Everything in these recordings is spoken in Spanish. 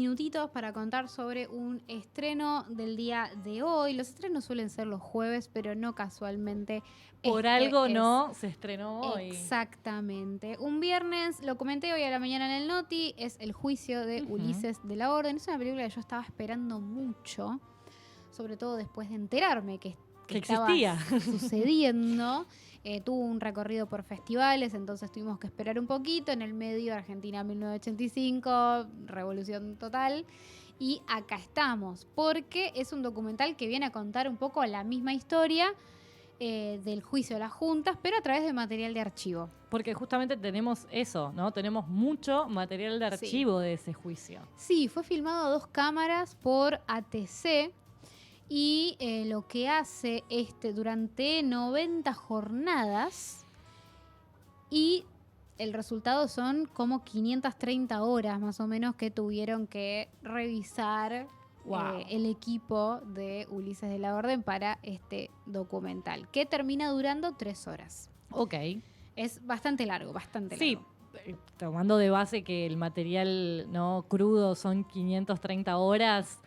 minutitos para contar sobre un estreno del día de hoy. Los estrenos suelen ser los jueves, pero no casualmente. Por algo no se estrenó hoy. Exactamente. Un viernes, lo comenté hoy a la mañana en el Noti, es El juicio de Ulises de la Orden. Es una película que yo estaba esperando mucho, sobre todo después de enterarme que estaba existía. sucediendo. Tuvo un recorrido por festivales, entonces tuvimos que esperar un poquito. En el medio, Argentina 1985, revolución total. Y acá estamos, porque es un documental que viene a contar un poco la misma historia del juicio de las juntas, pero a través de material de archivo. Porque justamente tenemos eso, ¿no? Tenemos mucho material de archivo de ese juicio. Sí, fue filmado a 2 cámaras por ATC. Y lo que hace durante 90 jornadas, y el resultado son como 530 horas más o menos que tuvieron que revisar el equipo de Ulises de la Orden para este documental, que termina durando 3 horas. Ok. Es bastante largo, bastante largo. Sí, tomando de base que el material no crudo son 530 horas...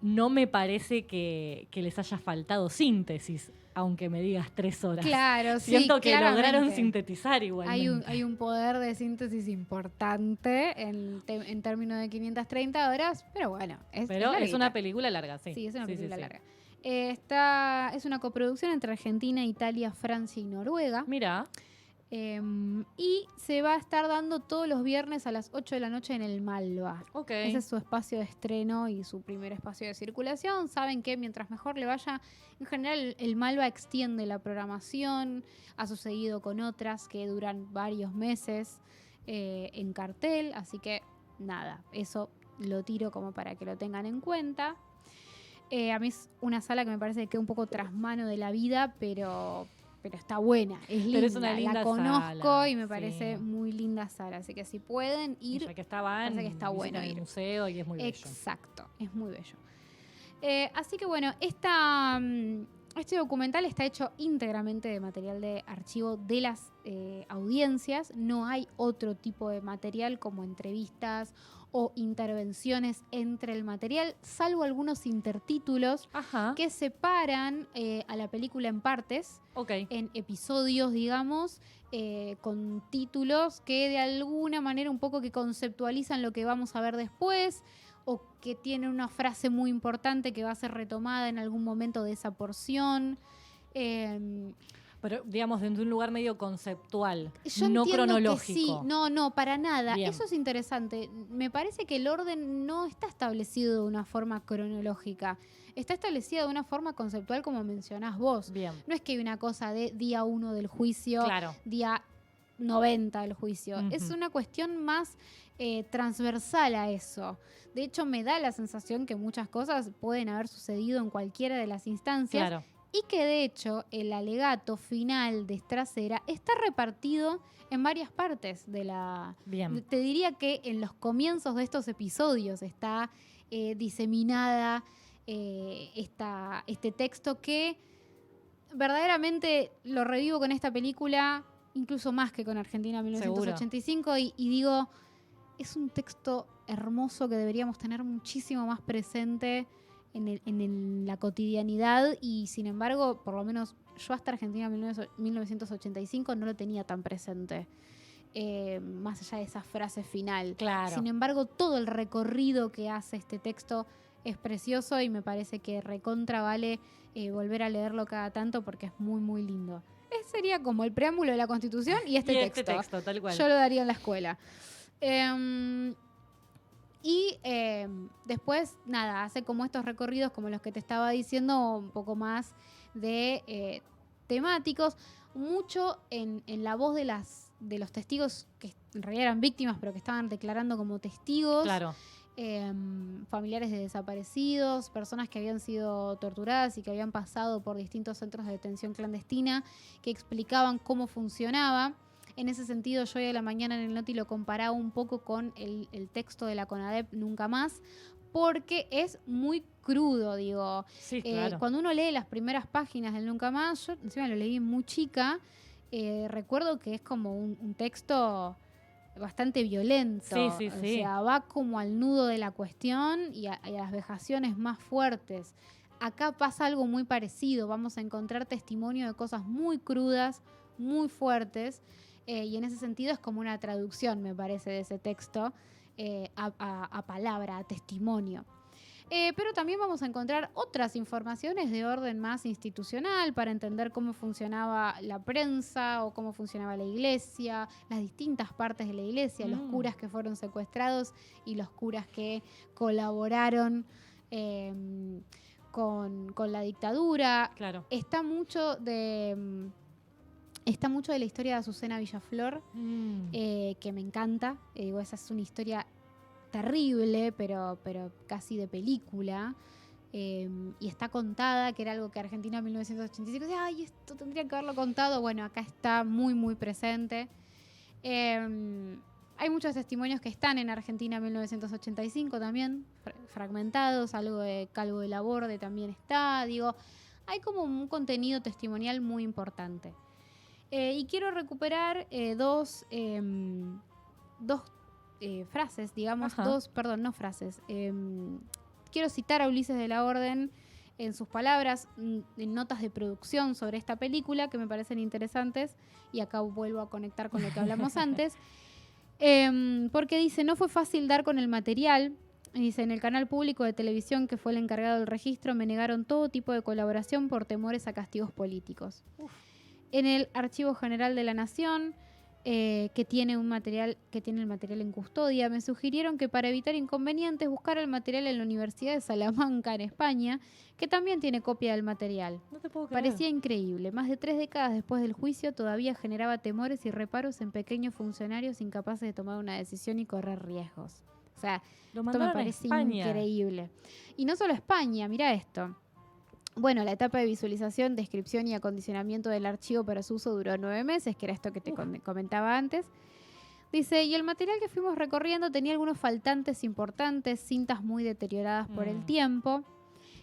No me parece que les haya faltado síntesis, aunque me digas 3 horas. Claro, Siento que claramente lograron sintetizar igualmente. Hay un poder de síntesis importante en términos de 530 horas, pero bueno. Es una película larga, sí. Sí, es una película larga. Es una coproducción entre Argentina, Italia, Francia y Noruega. Mira. Y se va a estar dando todos los viernes a las 8 de la noche en el Malva. Okay. Ese es su espacio de estreno y su primer espacio de circulación. Saben que mientras mejor le vaya, en general el Malva extiende la programación. Ha sucedido con otras que duran varios meses en cartel. Así que nada, eso lo tiro como para que lo tengan en cuenta. A mí es una sala que me parece que queda un poco tras mano de la vida, pero está buena, es linda. Pero es una linda la conozco sala, y me parece muy linda sala, así que si pueden ir, ya que estaban, parece que está bueno ir. El museo y es muy bello. Exacto, es muy bello. Así que bueno, este documental está hecho íntegramente de material de archivo de las audiencias. No hay otro tipo de material como entrevistas o intervenciones entre el material, salvo algunos intertítulos que separan a la película en partes, en episodios, digamos, con títulos que de alguna manera un poco que conceptualizan lo que vamos a ver después, o que tienen una frase muy importante que va a ser retomada en algún momento de esa porción. Pero, digamos, desde un lugar medio conceptual, yo no cronológico. Que sí, no, para nada. Bien. Eso es interesante. Me parece que el orden no está establecido de una forma cronológica. Está establecido de una forma conceptual, como mencionás vos. Bien. No es que hay una cosa de día 1 del juicio, día 90 del juicio. Es una cuestión más transversal a eso. De hecho, me da la sensación que muchas cosas pueden haber sucedido en cualquiera de las instancias. Claro. Y que de hecho el alegato final de Stracera está repartido en varias partes de la... Bien. Te diría que en los comienzos de estos episodios está diseminada este texto, que verdaderamente lo revivo con esta película, incluso más que con Argentina 1985, y digo, es un texto hermoso que deberíamos tener muchísimo más presente en la cotidianidad, y sin embargo, por lo menos yo hasta Argentina 1985 no lo tenía tan presente, más allá de esa frase final. Claro. Sin embargo, todo el recorrido que hace este texto es precioso y me parece que recontra vale volver a leerlo cada tanto porque es muy, muy lindo. Sería como el preámbulo de la Constitución y este texto. Tal cual. Yo lo daría en la escuela. Y después, nada, hace como estos recorridos como los que te estaba diciendo, un poco más de temáticos, mucho en la voz de los testigos que en realidad eran víctimas, pero que estaban declarando como testigos. Claro. Familiares de desaparecidos, personas que habían sido torturadas y que habían pasado por distintos centros de detención clandestina, que explicaban cómo funcionaba. En ese sentido, yo hoy a la mañana en el Noti lo comparaba un poco con el texto de la CONADEP Nunca Más, porque es muy crudo, digo. Sí, claro. Cuando uno lee las primeras páginas del Nunca Más, yo encima lo leí muy chica, recuerdo que es como un texto bastante violento. Sí, sí, O sí. sea, va como al nudo de la cuestión y a las vejaciones más fuertes. Acá pasa algo muy parecido. Vamos a encontrar testimonio de cosas muy crudas, muy fuertes. Y en ese sentido es como una traducción, me parece, de ese texto a palabra, a testimonio. Pero también vamos a encontrar otras informaciones de orden más institucional para entender cómo funcionaba la prensa o cómo funcionaba la iglesia, las distintas partes de la iglesia, los curas que fueron secuestrados y los curas que colaboraron con la dictadura. Claro. Está mucho de la historia de Azucena Villaflor, que me encanta. Esa es una historia terrible, pero casi de película. Y está contada, que era algo que Argentina en 1985 decía, ay, esto tendría que haberlo contado. Bueno, acá está muy, muy presente. Hay muchos testimonios que están en Argentina en 1985 también, fragmentados. Algo de Calvo de Laborde también está. Digo, hay como un contenido testimonial muy importante. Y quiero recuperar dos frases, digamos, no frases. Quiero citar a Ulises de la Orden en sus palabras, en notas de producción sobre esta película que me parecen interesantes, y acá vuelvo a conectar con lo que hablamos antes, porque dice, no fue fácil dar con el material. Dice, en el canal público de televisión que fue el encargado del registro me negaron todo tipo de colaboración por temores a castigos políticos. En el Archivo General de la Nación, que tiene el material en custodia, me sugirieron que para evitar inconvenientes buscara el material en la Universidad de Salamanca, en España, que también tiene copia del material. No te puedo creer. Parecía increíble. Más de 3 décadas después del juicio todavía generaba temores y reparos en pequeños funcionarios incapaces de tomar una decisión y correr riesgos. O sea, esto me parece increíble. Y no solo España, mira esto. Bueno, la etapa de visualización, descripción y acondicionamiento del archivo para su uso duró 9 meses, que era esto que te comentaba antes. Dice, y el material que fuimos recorriendo tenía algunos faltantes importantes, cintas muy deterioradas por el tiempo.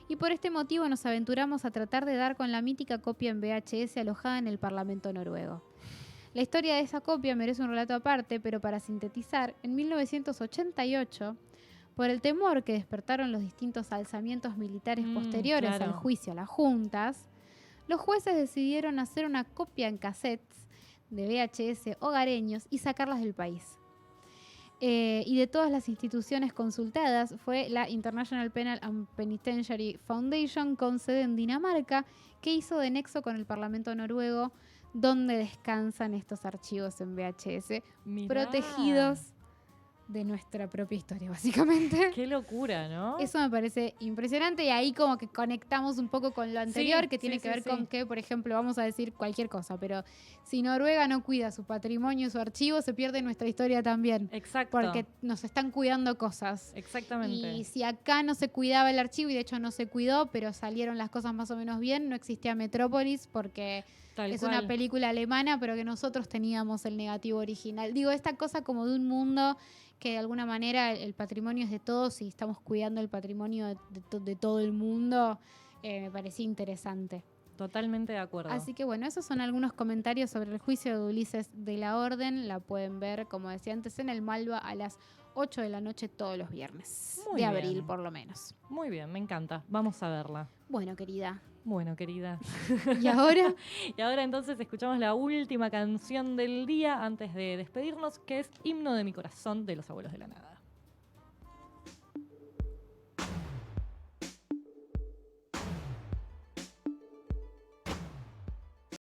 Y por este motivo nos aventuramos a tratar de dar con la mítica copia en VHS alojada en el Parlamento noruego. La historia de esa copia merece un relato aparte, pero para sintetizar, en 1988... por el temor que despertaron los distintos alzamientos militares posteriores al juicio a las juntas, los jueces decidieron hacer una copia en cassettes de VHS hogareños y sacarlas del país. Y de todas las instituciones consultadas fue la International Penal and Penitentiary Foundation, con sede en Dinamarca, que hizo de nexo con el Parlamento noruego, donde descansan estos archivos en VHS, protegidos de nuestra propia historia, básicamente. Qué locura, ¿no? Eso me parece impresionante, y ahí como que conectamos un poco con lo anterior, que tiene que ver con que, por ejemplo, vamos a decir cualquier cosa, pero si Noruega no cuida su patrimonio y su archivo, se pierde nuestra historia también. Exacto. Porque nos están cuidando cosas. Exactamente. Y si acá no se cuidaba el archivo, y de hecho no se cuidó, pero salieron las cosas más o menos bien, no existía Metrópolis, porque es una película alemana, pero que nosotros teníamos el negativo original. Digo, esta cosa como de un mundo que de alguna manera el patrimonio es de todos y estamos cuidando el patrimonio de todo el mundo, me parecía interesante. Totalmente de acuerdo. Así que bueno, esos son algunos comentarios sobre el juicio de Ulises de la Orden. La pueden ver, como decía antes, en el Malva a las 8 de la noche todos los viernes. Muy de bien. Abril, por lo menos. Muy bien, me encanta. Vamos a verla. Bueno, querida. ¿Y ahora? Y ahora entonces escuchamos la última canción del día antes de despedirnos, que es Himno de mi corazón, de Los Abuelos de la Nada.